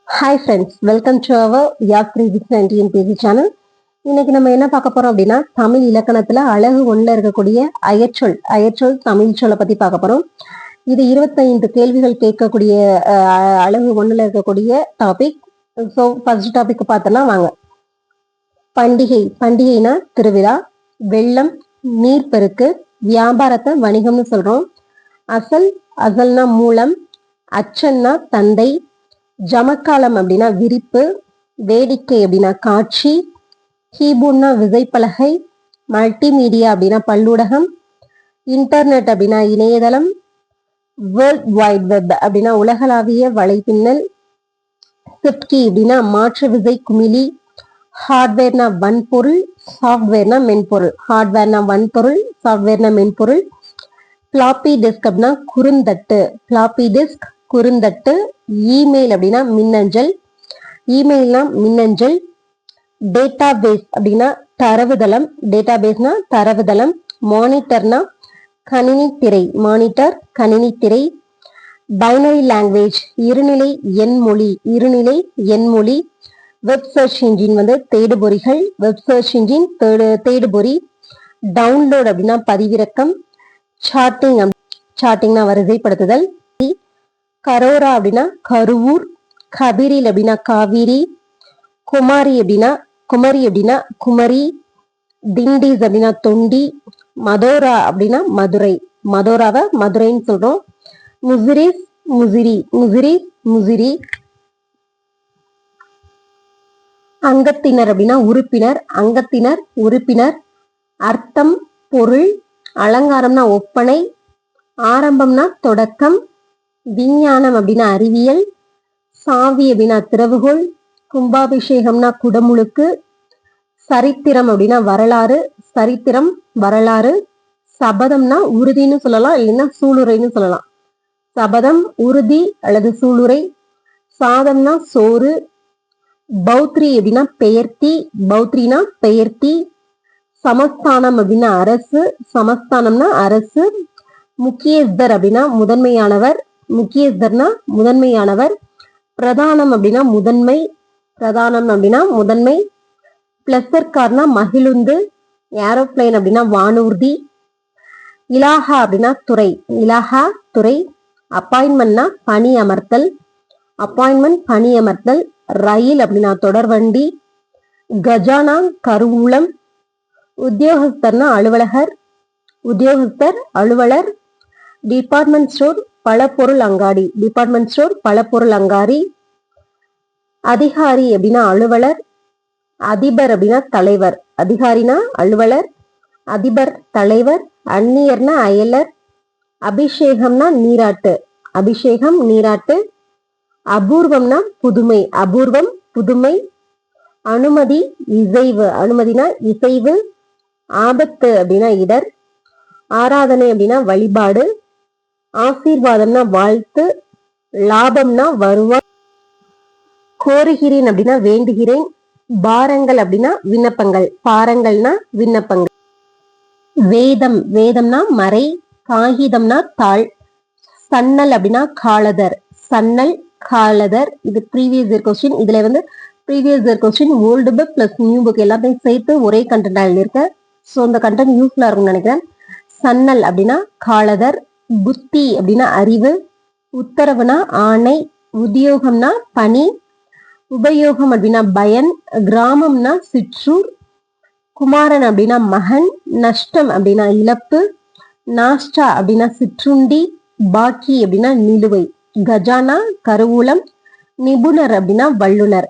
Hi friends, welcome to our யாக் 369 TNPSC channel. இன்னைக்கு நம்ம என்ன பார்க்க போறோம் அப்படின்னா, தமிழ் இலக்கணத்துல அழகு ஒண்ணுல இருக்கக்கூடிய அயற்சொல் தமிழ் சொல்லை பத்தி பார்க்க போறோம். இது 25 கேள்விகள் கேட்கக்கூடிய அழகு ஒண்ணுல இருக்கக்கூடிய டாபிக். ஸோ ஃபர்ஸ்ட் டாபிக் பார்த்தோம்னா வாங்க. பண்டிகைனா திருவிழா, வெள்ளம் நீர்ப்பெருக்கு, வியாபாரத்தை வணிகம்னு சொல்றோம். அசல்னா மூலம், அச்சன்னா தந்தை, ஜமக்காலம் அப்படின்னா விரிப்பு, வேடிக்கை அப்படின்னா காட்சி, கீபோர்ட்னா விசைப்பலகை, மல்டிமீடியா அப்படின்னா பல்லூடகம், இன்டர்நெட் அப்படின்னா இணையதளம், வேர்ல்ட் வைட் வெப் அப்படின்னா உலகளாவிய வலைப்பின்னல், சிப்கி அப்படின்னா மாற்று விசை குமிழி, ஹார்ட்வேர்னா வன்பொருள், சாஃப்ட்வேர்னா மென்பொருள். ஹார்ட்வேர்னா வன்பொருள், சாஃப்ட்வேர்னா மென்பொருள். ஃப்ளாப்பி டிஸ்க் அப்படின்னா குறுந்தட்டு. இமெயில் அப்படின்னா மின்னஞ்சல். இமெயில்னா மின்னஞ்சல். டேட்டாபேஸ் அப்படின்னா தரவுதளம். மானிட்டர்னா கணினி திரை. பைனரி லாங்குவேஜ் இருநிலை எண்மொழி. வெப் சர்ச் இன்ஜின் தேடுபொறி. டவுன்லோட் அப்படின்னா பதிவிறக்கம். சார்ட்டிங்னா வரிசைப்படுத்துதல். கரோரா அப்படின்னா கருவூர். கபிரில் அப்படின்னா காவிரி. குமரி அப்படின்னா குமரி. திண்டிஸ் அப்படின்னா தொண்டி. மதோரா அப்படின்னா மதுரை. மதோராவை மதுரைன்னு சொல்றோம். முசிறி. அங்கத்தினர் அப்படின்னா உறுப்பினர். அர்த்தம் பொருள். அலங்காரம்னா ஒப்பனை. ஆரம்பம்னா தொடக்கம். விஞ்ஞானம் அப்படின்னா அறிவியல். சாவி அப்படின்னா திறவுகோல். கும்பாபிஷேகம்னா குடமுழுக்கு. சரித்திரம் அப்படின்னா வரலாறு. சபதம்னா உறுதின்னு சொல்லலாம், இல்லைன்னா சூளுரைன்னு சொல்லலாம். சபதம் உறுதி அல்லது சூளுரை. சாதம்னா சோறு. பௌத்ரி அப்படின்னா பெயர்த்தி. சமஸ்தானம் அப்படின்னா அரசு. முக்கியஸ்தர் அப்படின்னா முதன்மையானவர். பிரதானம் அப்படின்னா முதன்மை. பிளஸர் கார்னா மகிழுந்து. ஏரோப்ளைன் அப்படின்னா வானூர்தி. இலாஹா அப்படின்னா துறை. அப்பாயின்மெண்ட்னா பணி அமர்த்தல். ரயில் அப்படின்னா தொடர்வண்டி. கஜானா கருவூலம். உத்தியோகஸ்தர்னா அலுவலர். டிபார்ட்மெண்ட் ஸ்டோர் பலபொருள் அங்காடி. அதிகாரி அப்படின்னா அலுவலர். அதிபர் அப்படின்னா தலைவர். அதிகாரினா அலுவலர், அதிபர் தலைவர். அந்நியர்னா அயலர். அபிஷேகம் நீராட்டு. அபூர்வம்னா புதுமை. அனுமதி இசைவு. ஆபத்து அப்படின்னா இடர். ஆராதனை அப்படின்னா வழிபாடு. ஆசீர்வாதம்னா வாழ்த்து. லாபம்னா வருவாய். கோருகிறேன் அப்படின்னா வேண்டுகிறேன். பாரங்கள் அப்படின்னா விண்ணப்பங்கள். வேதம்னா மறை. காகிதம்னா தாள். சன்னல் அப்படின்னா காலதர். இது ப்ரீவியஸ் இயர் கொஸ்டின். இதுல previous year question old book plus new book எல்லாமே சேர்த்து ஒரே கண்டென்ட் எழுதியிருக்க. ஸோ இந்த கண்டென்ட் யூஸ்ஃபுல்லா இருக்கும்னு நினைக்கிறேன். சன்னல் அப்படின்னா காலதர். புத்தி அப்படின்னா அறிவு. உத்தரவுனா ஆணை. உத்தியோகம்னா பணி. உபயோகம் அப்படின்னா பயன். கிராமம்னா சிற்றூர். குமாரன் அப்படின்னா மகன். நஷ்டம் அப்படின்னா இழப்பு. நாஷ்டா அப்படின்னா சிற்றுண்டி. பாக்கி அப்படின்னா நிலுவை. கஜானா கருவூலம். நிபுணர் அப்படின்னா வல்லுனர்.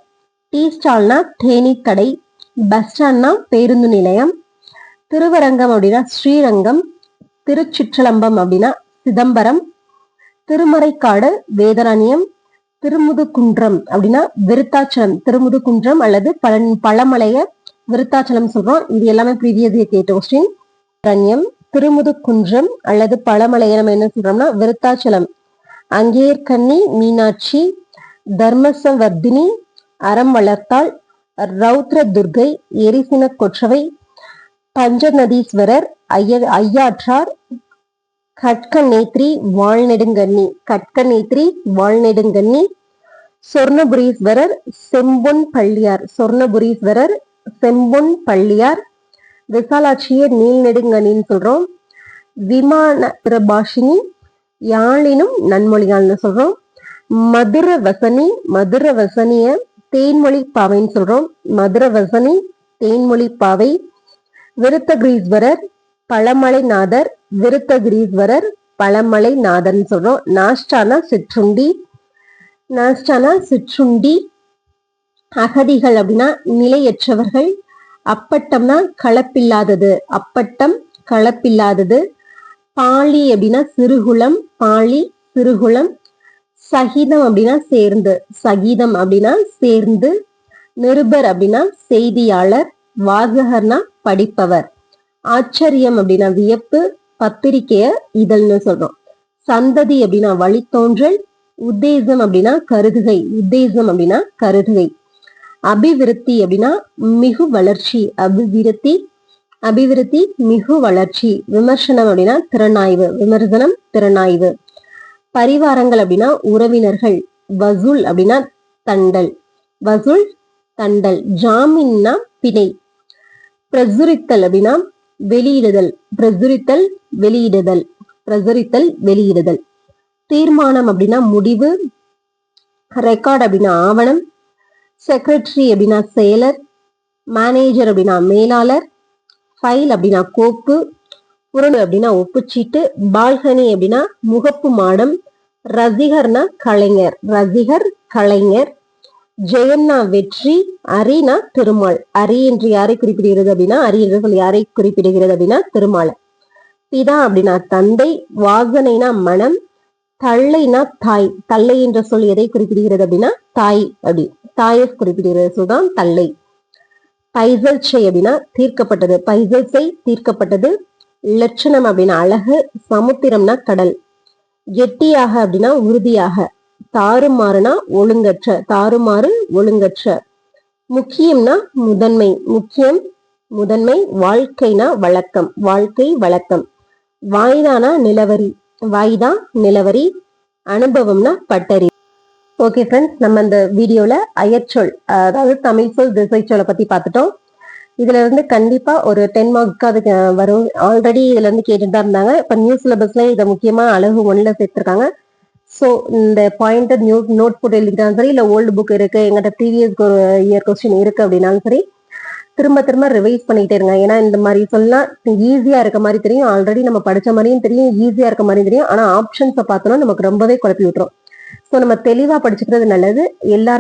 டீ ஸ்டால்னா தேநீர் கடை. பஸ் ஸ்டாண்ட்னா பேருந்து நிலையம். திருவரங்கம் அப்படின்னா ஸ்ரீரங்கம். திருச்சிற்றலம்பம் அப்படின்னா சிதம்பரம். திருமறைக்காடு வேதாரண்யம். திருமுதுகுன்றம் அப்படின்னா விருத்தாச்சலம். திருமுதுகுன்றம் அல்லது பழமலைய விருத்தாச்சலம் சொல்றோம். இது எல்லாமே ப்ரீவியஸ் இயர் கேட்ட கொஸ்டின். திருமுதுகுன்றம் அல்லது பழமலைய நம்ம என்ன சொல்றோம்னா விருத்தாச்சலம். அங்கேற்கண்ணி மீனாட்சி. தர்மசவர்தினி அறம் வளர்த்தாள். ரௌத்ர துர்கை எரிசின கொற்றவை. பஞ்சநதீஸ்வரர் ஐயாற்றார். கட்கநேத்ரி வாழ்நெடுங்கண்ணி. சொர்ணபுரீஸ்வரர், செம்பொன் பள்ளியார். சொர்ணபுரீஸ்வரர், செம்பொன் பள்ளியார். விசாலாட்சியை நீள்நெடுங்கணின்னு சொல்றோம். விமான பாஷினி, யாழினும் நன்மொழியாள்னு சொல்றோம். மதுரவசனி, மதுரவசனிய தேன்மொழி பாவைன்னு சொல்றோம். மதுரவசனி, தேன்மொழி பாவை. விருத்தகிரீஸ்வரர், பழமலைநாதர். விருத்தகிரீஸ்வரர், பழமலைநாதர்னு சொல்றோம். நாஷ்டானா சிற்றுண்டி, நாஷ்டானா சிற்றுண்டி. அகதிகள் அப்படின்னா நிலையற்றவர்கள். அப்பட்டம்னா கலப்பில்லாதது, அப்பட்டம் கலப்பில்லாதது. பாளி அப்படின்னா சிறுகுளம், பாளி சிறுகுளம். சகிதம் அப்படின்னா சேர்ந்து, சகிதம் அப்படின்னா சேர்ந்து. நிருபர் அப்படின்னா செய்தியாளர். வாசகர்னா படிப்பவர். ஆச்சரியம் அப்படின்னா வியப்பு. பத்திரிகைய இதழ்னு சொல்றோம். சந்ததி அப்படின்னா வழித்தோன்றல். உத்தேசம் அப்படின்னா கருதுகை, உத்தேசம் அப்படின்னா கருதுகை. அபிவிருத்தி அப்படின்னா மிகு வளர்ச்சி, அபிவிருத்தி, அபிவிருத்தி மிகு வளர்ச்சி. விமர்சனம் அப்படின்னா திறனாய்வு, விமர்சனம் திறனாய்வு. பரிவாரங்கள் அப்படின்னா உறவினர்கள். வசூல் அப்படின்னா தண்டல், வசூல் தண்டல். ஜாமீன்னா பிணை. பிரசுரித்தல் அப்படின்னா வெளியிடுதல், பிரசுரித்தல் வெளியிடுதல், பிரசுரித்தல் வெளியிடுதல். தீர்மானம் அப்படின்னா முடிவு. ரெக்கார்ட் அப்படின்னா ஆவணம். செக்ரட்டரி அப்படின்னா செயலர். மேனேஜர் அப்படின்னா மேலாளர். ஃபைல் அப்படின்னா கோப்பு. புரணு அப்படின்னா ஒப்புச்சீட்டு. பால்கனி அப்படின்னா முகப்பு மாடம். ரசிகர்னா கலைஞர், ரசிகர் கலைஞர். ஜெயம்னா வெற்றி. அரினா திருமால். அரி என்று யாரை குறிப்பிடுகிறது அப்படின்னா, அரி என்று சொல்லி யாரை குறிப்பிடுகிறது அப்படின்னா திருமால். பிதா அப்படின்னா தந்தை. வாசனைனா மனம். தள்ளைனா தாய். தள்ளை என்ற சொல் எதை குறிப்பிடுகிறது அப்படின்னா தாய், அப்படி தாயை குறிப்பிடுகிறது சொல்தான் தள்ளை. பைசல்சை அப்படின்னா தீர்க்கப்பட்டது, பைசல்சை தீர்க்கப்பட்டது. லட்சணம் அப்படின்னா அழகு. சமுத்திரம்னா கடல். கெட்டியாக அப்படின்னா உறுதியாக. தாறுமாறுனா ஒழுங்கற்ற, தாறுமாறு ஒழுங்கற்ற. முக்கியம்னா முதன்மை, முக்கியம் முதன்மை. வாழ்க்கைனா வழக்கம், வாழ்க்கை வழக்கம். வாய்தானா நிலவரி, வாய்தா நிலவரி. அனுபவம்னா பட்டறி. ஓகே ஃப்ரெண்ட்ஸ், நம்ம இந்த வீடியோல அயற்சொல், அதாவது தமிழ் சொல் திசை சொல்லை பத்தி பார்த்துட்டோம். இதுல இருந்து கண்டிப்பா ஒரு 10 மார்க்கு அது வரும். ஆல்ரெடி இதுல இருந்து கேட்டுட்டு தான் இருந்தாங்க. இப்ப நியூ சிலபஸ்ல இதை முக்கியமா அழகு 1ல சேர்த்திருக்காங்க. ஸோ இந்த பாயிண்டர் நோட் போட்டு எழுதிக்கிட்டாலும் சரி, இல்லை ஓல்டு புக் இருக்கு, எங்கிட்ட ப்ரீவியஸ் இயர் கொஸ்டின் இருக்கு அப்படின்னாலும் சரி, திரும்ப திரும்ப ரிவைஸ் பண்ணிக்கிட்டே இருங்க. ஏன்னா இந்த மாதிரி சொல்லலாம் ஈஸியா இருக்க மாதிரி தெரியும், ஆல்ரெடி நம்ம படிச்ச மாதிரியும் தெரியும், ஈஸியா இருக்க மாதிரி தெரியும். ஆனா ஆப்ஷன்ஸை பார்த்தோம்னா நமக்கு ரொம்பவே குழப்பி விட்டுரும். ஸோ நம்ம தெளிவா படிச்சுக்கிறது நல்லது. எல்லாரும்